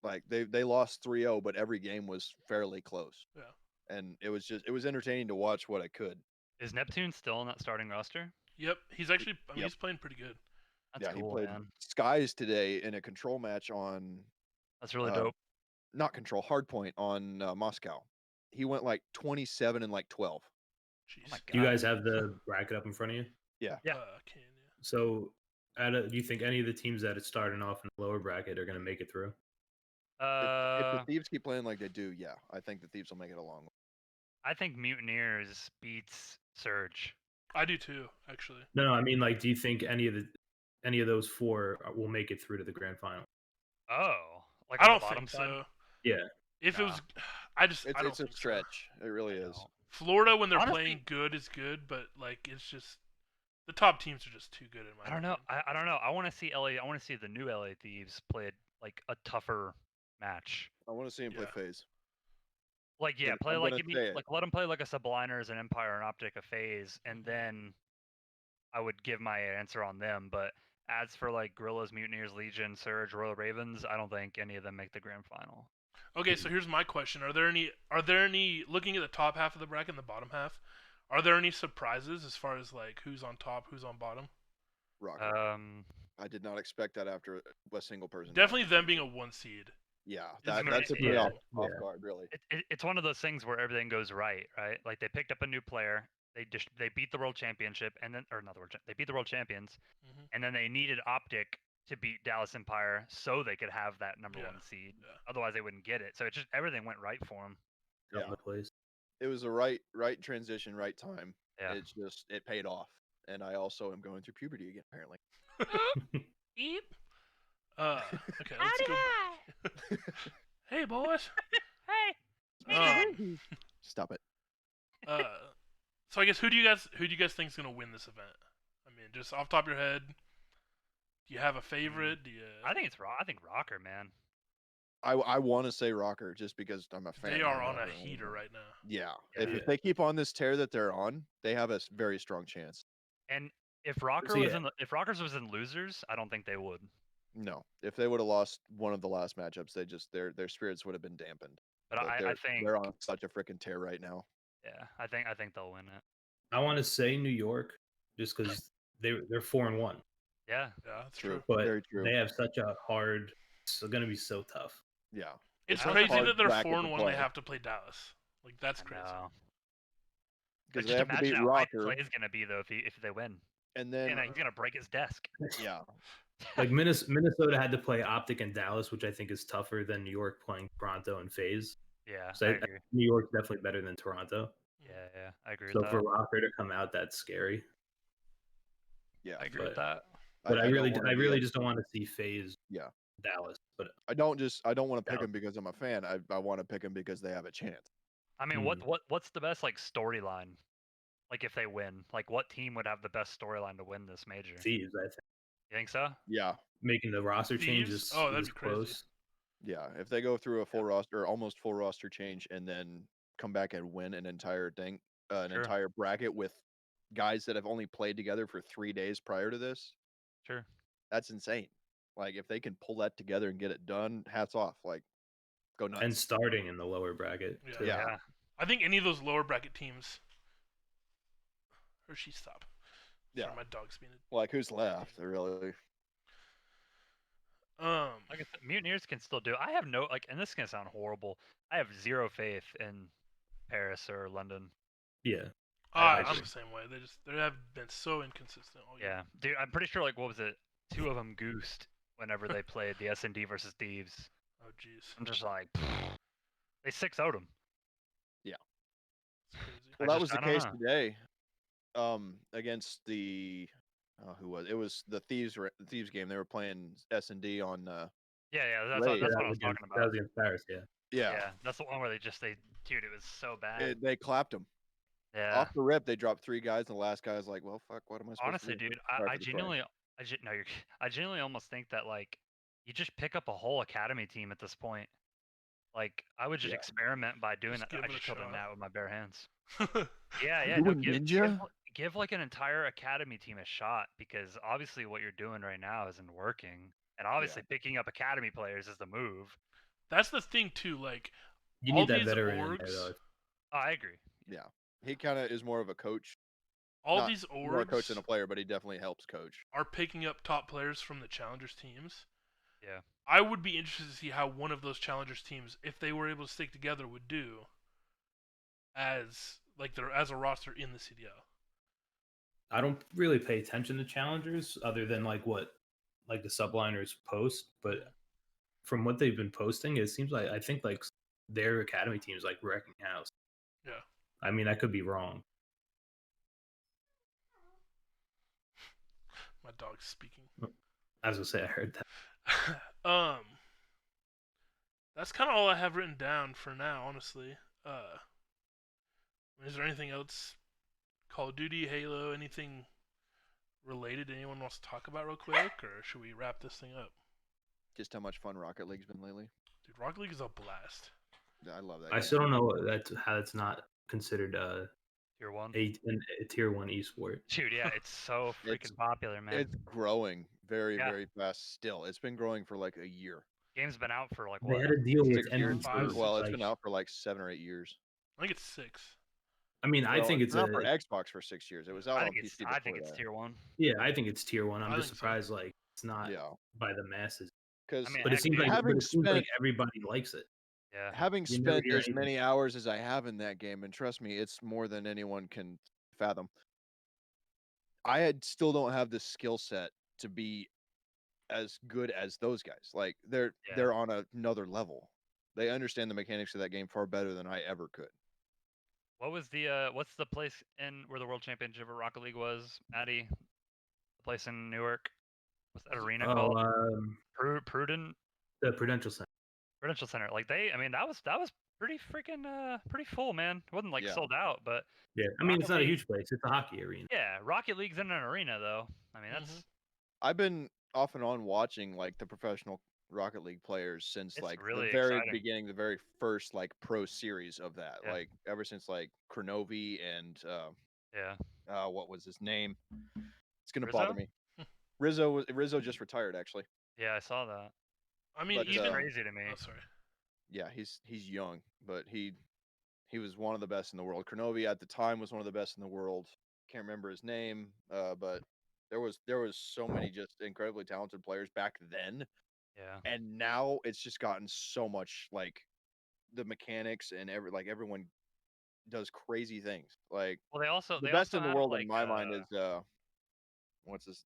Like they lost 3-0, but every game was fairly close. Yeah. And it was entertaining to watch what I could. Is Neptune still in that starting roster? Yep. He's actually. I mean, Yep. he's playing pretty good. That's Yeah, cool, he played man. Skies today in a control match on That's really uh, dope. not control, hardpoint on Moscow. He went like 27 and like 12. Jeez. Oh my god. Do you guys have the bracket up in front of you? Yeah. Yeah. Can you? So, do you think any of the teams that are starting off in the lower bracket are going to make it through? If the Thieves keep playing like they do, yeah, I think the Thieves will make it a long way. I think Mutineers beats Surge. I do too, actually. No, I mean, like, do you think any of those four will make it through to the grand final? Oh, like I on the don't bottom think side? so. Yeah. If it Nah. was, I don't It's a think so. stretch. It really is. No. Florida, when they're Honestly- playing good, is good, but like it's just the top teams are just too good in my. I don't know. opinion. I don't know. I want to see LA. I want to see the new LA Thieves play like a tougher match. I want to see him play Yeah. FaZe. Like yeah, But play I'm like gonna give me say it. like let them play like a Subliners, an Empire, an Optic, a FaZe, and then I would give my answer on them. But as for like Gorillas, Mutineers, Legion, Surge, Royal Ravens, I don't think any of them make the grand final. Okay, so here's my question: Are there any looking at the top half of the bracket and the bottom half? Are there any surprises as far as like who's on top, who's on bottom? Rocker. I did not expect that after a single person. Definitely them being a 1 seed. Yeah, It's that took me yeah, off yeah. guard, really. It's one of those things where everything goes right? Like they picked up a new player, they beat the world championship, and then or not the world, they beat the world champions, Mhm. and then they needed Optic to beat Dallas Empire so they could have that number Yeah, 1 seed. yeah. Otherwise, they wouldn't get it. So it just everything went right for them. Yeah. The place. It was a right transition, right time. Yeah. It's just it paid off. And I also am going through puberty again, apparently. Eep. Okay, let's go. Hey, boys. Hey. Stop it. So I guess who do you guys think is gonna win this event? I mean, just off the top of your head, do you have a favorite? Do you? I think Rocker, man. I want to say Rocker just because I'm a fan. They of are on a Rocker. heater right now. Yeah. Yeah. If they keep on this tear that they're on, they have a very strong chance. And if Rocker So, was yeah. if Rockers was in losers, I don't think they would. No, if they would have lost one of the last matchups, they just their spirits would have been dampened. But I they're, think they're on such a freaking tear right now. yeah, I think they'll win it. I want to say New York just because they're 4-1, Yeah. Yeah, that's True. true. but Very true. they have such a hard. It's going to be so tough. Yeah. It's It's a crazy hard that they're bracket to 4-1. They play. have to play Dallas. Like that's I crazy. know. Because Just they have to imagine beat how hyped Rocker, Clay's gonna be though if they win. and then And he's gonna break his desk. yeah, Like Minnesota had to play Optic and Dallas, which I think is tougher than New York playing Toronto and FaZe. Yeah, So I I agree. New York's definitely better than Toronto. Yeah, I agree So with for that. Rocker to come out, that's scary. Yeah, I agree with but- that. But I don't wanna be really a- just don't want to see FaZe Yeah, Dallas. But I don't want to pick Dallas. them because I'm a fan. I want to pick them because they have a chance. I mean, Hmm. what's the best like storyline? Like if they win, like what team would have the best storyline to win this major? Thieves, I think You think so? Yeah, making the roster change Thieves? is Oh, that'd was be crazy. if they go through a full roster, almost full roster change, and then come back and win an entire thing, an Sure. entire bracket with guys that have only played together for 3 days prior to this, Sure. that's insane. Like if they can pull that together and get it done, hats off. Like go nuts. and starting in the lower bracket. Yeah. too. Yeah. I think any of those lower bracket teams. Hershey, stop. Yeah. Sorry, my dog's being. Like who's left? Really? Like I said, Mutineers can still do it. I have no like, and this is gonna sound horrible. I have zero faith in Paris or London. Yeah. I'm agree. the same way. They have been so inconsistent all year. Yeah, dude, I'm pretty sure like what was it? 2 of them goosed whenever they played the S&D versus Thieves. Oh jeez, I'm just like, they 6-0'd them. it's crazy. Well, that was I the don't case know. today. Against the who was it? Was the Thieves game? They were playing S&D on. Yeah, Raid. that's That what I was was talking That about. was against Paris. Yeah. Yeah, That's the one where dude, it was so bad. they clapped them Yeah, off the rip. They dropped 3 guys, and the last guy was like, "Well, fuck, what am I supposed honestly, to do?" dude, Sorry I for the swearing. genuinely, no, I genuinely almost think that like you just pick up a whole academy team at this point. Like I would just Yeah. experiment by doing Just that. give I it a just killed a shot. gnat with my bare hands. Yeah. Yeah, You no, a ninja? give like an entire academy team a shot because obviously what you're doing right now isn't working, and obviously picking up academy players is the move. That's the thing too. Like You all need that these veteran in there, orgs, though. Oh, I agree. Yeah, he kind of is more of a coach. all Not these more a coach than orgs a player, but he definitely helps coach. are picking up top players from the challengers teams. Yeah. I would be interested to see how one of those challengers teams, if they were able to stick together, would do as as a roster in the CDL. I don't really pay attention to challengers other than like what like the subliners post, but from what they've been posting, it seems like I think like their academy team is like wrecking house. Yeah. I mean, I could be wrong. My dog's speaking. I was gonna say I heard that. That's kind of all I have written down for now, honestly. Is there anything else? Call of Duty, Halo, anything related anyone wants to talk about real quick, or should we wrap this thing up? Just how much fun Rocket League's been lately. Dude, Rocket League is a blast. Yeah, I love that. I game. still don't know how it's not considered Tier 1. a tier 1 esport. Dude, yeah, it's so freaking It's- popular, man. It's growing very, Yeah. very fast. Still, it's been growing for like a year. Game's been out for like They what? had to deal with 6 years. Five, NBC. Well, it's like, been out for like 7 or 8 years. I think it's 6. I mean, I Well, think it's it's been out for Xbox for 6 years. It was out I on think it's PC I before think it's that. tier 1. yeah, I think it's tier 1. I'm I just think so. surprised like it's not Yeah, by the masses. because I mean, But it heck, seems dude, like having it seems like spent everybody likes it. Yeah. having You never spent hear as anything. many hours as I have in that game, and trust me, it's more than anyone can fathom. Still don't have the skill set to be as good as those guys. Like they're on another level. They understand the mechanics of that game far better than I ever could. What was the what's the place in where the World Championship of Rocket League was, Maddie? The place in Newark. What's that arena called? Prudent The Prudential Center. Prudential Center. Like I mean, that was pretty freaking pretty full, man. It wasn't like Yeah. sold out, but Yeah, I mean it's Rocket not a League- huge place. It's a hockey arena. yeah, Rocket League's in an arena though. I mean, that's I've been off and on watching like the professional Rocket League players since It's like really the very exciting. beginning, the very first like pro series of that. Yeah. Like ever since like Kronovi and yeah. what was his name? It's gonna Rizzo? bother me. Rizzo just retired actually. Yeah, I saw that. I mean, But, It's even crazy to me. oh, sorry. Yeah, he's young, but he was one of the best in the world. Kronovi at the time was one of the best in the world. Can't remember his name, but there was so many just incredibly talented players back then, Yeah. and now it's just gotten so much like the mechanics and everyone does crazy things. Like Well, they also the they best also in the have, world like, in my mind is what's his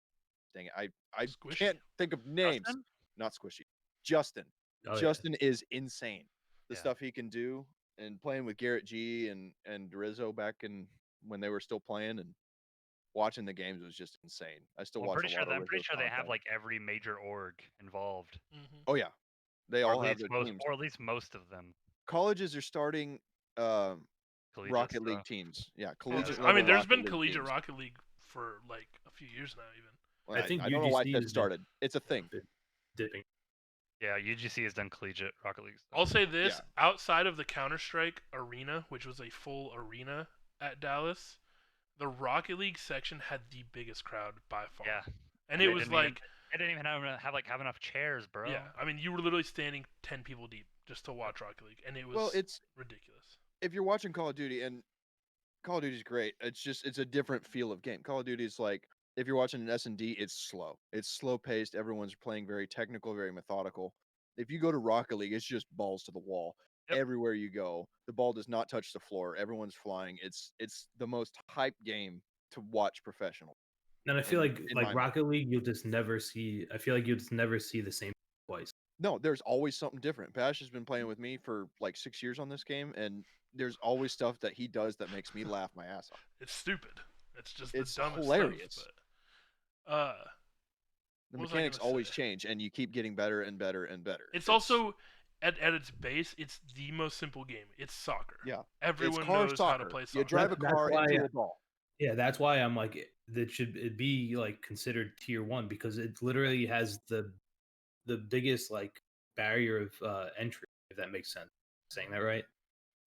dang it, I Squishy. can't think of names. Justin? Not Squishy. Justin. Oh, yeah. Justin is insane. The Yeah. stuff he can do, and playing with Garrett G and Rizzo back in when they were still playing, and watching the games was just insane. I still Well, watch a lot of I'm pretty Rizzo's sure they have content. like every major org involved, Mm-hmm. Oh yeah, they or all at have least their most, teams. or at least most of them. Colleges are starting Collegiate Rocket League stuff. teams. Yeah, Yeah, collegiate I level mean, there's Rocket been League collegiate teams. Rocket League for like a few years now, even. Well, I think I don't know why it UGC said has been started. It's a thing. dipping. Yeah, UGC has done collegiate Rocket League stuff. I'll say this: Yeah. outside of the Counter-Strike arena, which was a full arena at Dallas, the Rocket League section had the biggest crowd by far. Yeah, and they it was didn't even- like, they didn't even have enough chairs, bro. yeah, I mean, you were literally standing 10 people deep just to watch Rocket League, and it was Well, it's ridiculous. if you're watching Call of Duty, and Call of Duty's great. It's a different feel of game. Call of Duty is like if you're watching an S&D, it's slow. It's slow paced. Everyone's playing very technical, very methodical. If you go to Rocket League, it's just balls to the wall. Yep. Everywhere you go, the ball does not touch the floor. Everyone's flying. It's the most hype game to watch professional. And I feel in like my mind. Rocket League, you'll just never see. I feel like you'll just never see the same twice. No, there's always something different. Bash has been playing with me for like 6 years on this game, and there's always stuff that he does that makes me laugh my ass off. It's stupid. It's just It's the dumbest hilarious. stuff. But, The what was I mechanics gonna always say? change, and you keep getting better and better and better. It's also at its base, it's the most simple game. It's soccer. Yeah. Everyone it's car knows soccer. how to play soccer. You drive a That's car why into a ball. Yeah, that's why I'm like that should it be like considered tier 1 because it literally has the biggest like barrier of entry, if that makes sense. Saying that right?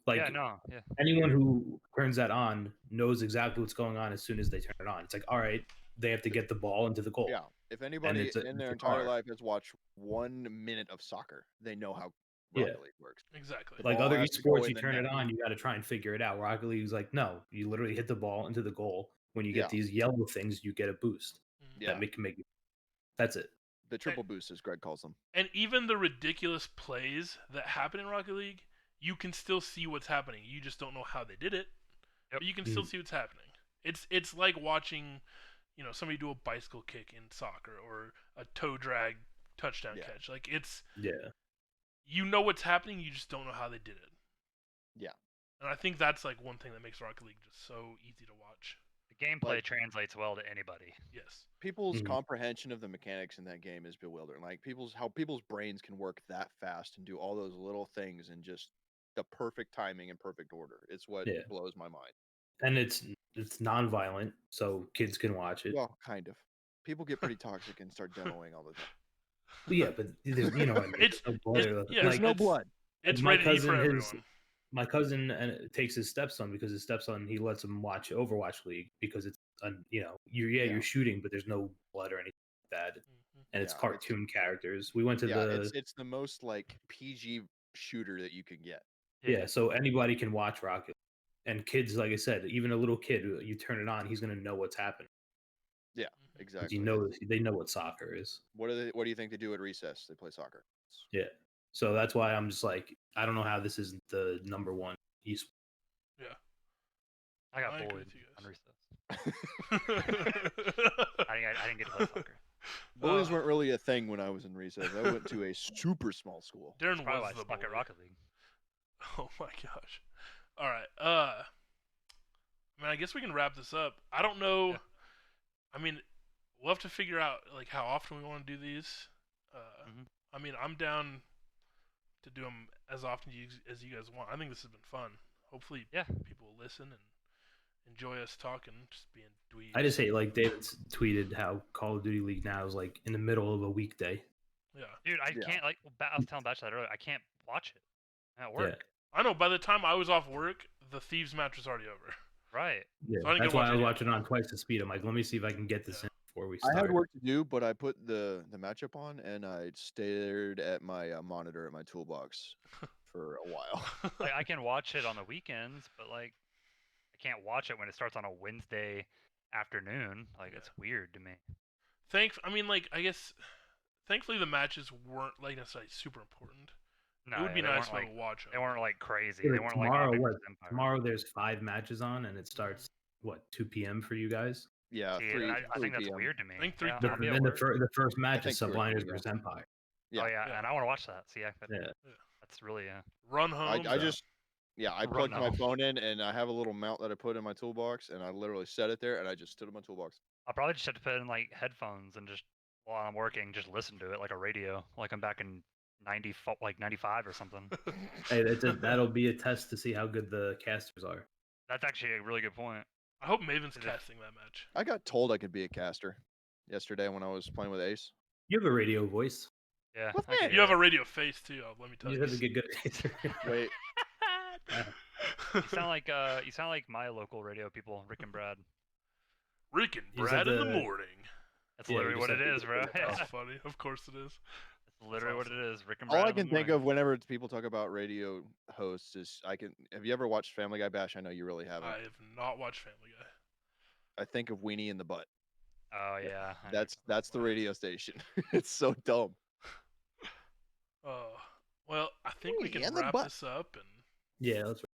Like Yeah, no, yeah. anyone who turns that on knows exactly what's going on as soon as they turn it on. It's like, all right, they have to get the ball into the goal. Yeah. If anybody it's a- in their it's a entire car. life has watched 1 minute of soccer, they know how Yeah. Rocket League works. Exactly. The Like ball other has to go esports, in you the turn it net. on, you got to try and figure it out. Rocket League's like, no, you literally hit the ball into the goal. When you get Yeah. these yellow things, you get a boost. Mhm. Yeah. That make you. That's it. The triple boost, as Greg calls them. And even the ridiculous plays that happen in Rocket League, you can still see what's happening. You just don't know how they did it, Yep. but you can still Mhm. see what's happening. It's like watching, somebody do a bicycle kick in soccer or a toe drag touchdown Yeah. catch. Like Yeah. you know what's happening, you just don't know how they did it. Yeah. And I think that's like one thing that makes Rocket League just so easy to watch. The gameplay Like- translates well to anybody. Yes. People's Mhm. comprehension of the mechanics in that game is bewildering. Like how people's brains can work that fast and do all those little things in just the perfect timing and perfect order. It's what Yeah. blows my mind. And it's non-violent, so kids can watch it. Well, kind of. People get pretty toxic and start demoing all the time. But yeah, but there's, you know what I mean. It's- There's no blood or- yeah, There's like, no it's- blood. It's my rated E for cousin, everyone. my cousin takes his stepson because his stepson he lets him watch Overwatch League because it's you're Yeah. shooting but there's no blood or anything like that, Mhm. and it's Yeah, cartoon characters. We went to Yeah, the it's the most like PG shooter that you can get. yeah, so anybody can watch Rocket, and kids, like I said, even a little kid, you turn it on, he's gonna know what's happening Yeah, Mhm. exactly. because they know what soccer is. What do you think they do at recess? They play soccer. Yeah, so that's why I'm just like, I don't know how this isn't the number one esport. Yeah. I got I agree bullied with you on guys. recess. I didn't get to play soccer. Bullies weren't really a thing when I was in recess. I went to a super small school. Darren That's probably why was I the suck at bully. Rocket League. Oh my gosh. All right. I mean, I guess we can wrap this up. I don't know. Yeah. I mean, we'll have to figure out like how often we want to do these. Mhm. I mean, I'm down to do them as often as you guys want. I think this has been fun. Hopefully, Yeah. people will listen and enjoy us talking, just being dweebs. I just hate, like David's tweeted, how Call of Duty League now is like in the middle of a weekday. Yeah. Dude, I Yeah. can't I was telling Batch that earlier. I can't watch it at work. I know. By the time I was off work, the Thieves match was already over. Right. Yeah, So I didn't that's get why watch I was any of watching on twice the speed. I'm like, let me see if I can get this Yeah. in before we I start. had work to do, but I put the matchup on and I stared at my monitor at my toolbox for a while. Like I can watch it on the weekends, but like I can't watch it when it starts on a Wednesday afternoon. Like it's weird to me. I guess, thankfully the matches weren't like necessarily super important. No, it would be they nice weren't to be like able to watch them. they weren't like crazy. Yeah, They weren't like tomorrow, Avengers what? Empire. Tomorrow there's 5 matches on, and it starts 2 p.m. for you guys. Yeah, See, 3 I 3 think that's p.m. weird to me. I think Yeah, 3:30. I'll be at Then work. the first match think is 3, Subliners yeah. versus Empire. Oh yeah, Yeah. and I want to watch that. See, Yeah. that's really Run home. I just I Run plugged my home. phone in and I have a little mount that I put in my toolbox and I literally set it there and I just stood in my toolbox. I'll probably just have to put in like headphones and just while I'm working, just listen to it like a radio, like I'm back in 95 or something. Hey, that'll be a test to see how good the casters are. That's actually a really good point. I hope Maven's Is it- casting that match. I got told I could be a caster yesterday when I was playing with Ace. You have a radio voice. Yeah, What's I can that? You do have a it. radio face too. Let me tell You you. have to get good at caster. Wait, You sound like my local radio people, Rick and Brad. Rick and You just Brad have in the to- morning. That's Yeah, you literally just what it have to is, get bro. good at That's That's funny. Of course it is. literally what awesome. it is. Rick and all Brad. I in the can think morning. of whenever people talk about radio hosts is have you ever watched Family Guy Bash? I know you really haven't. I have not watched Family Guy. I think of Weenie in the Butt. Oh yeah. I know. That's the radio station. It's so dumb. Oh, well, I think we Ooh, can and the wrap butt. this up and Yeah, that's right.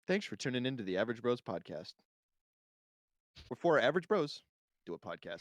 Thanks for tuning in to the Average Bros podcast. Where 4 average bros do a podcast.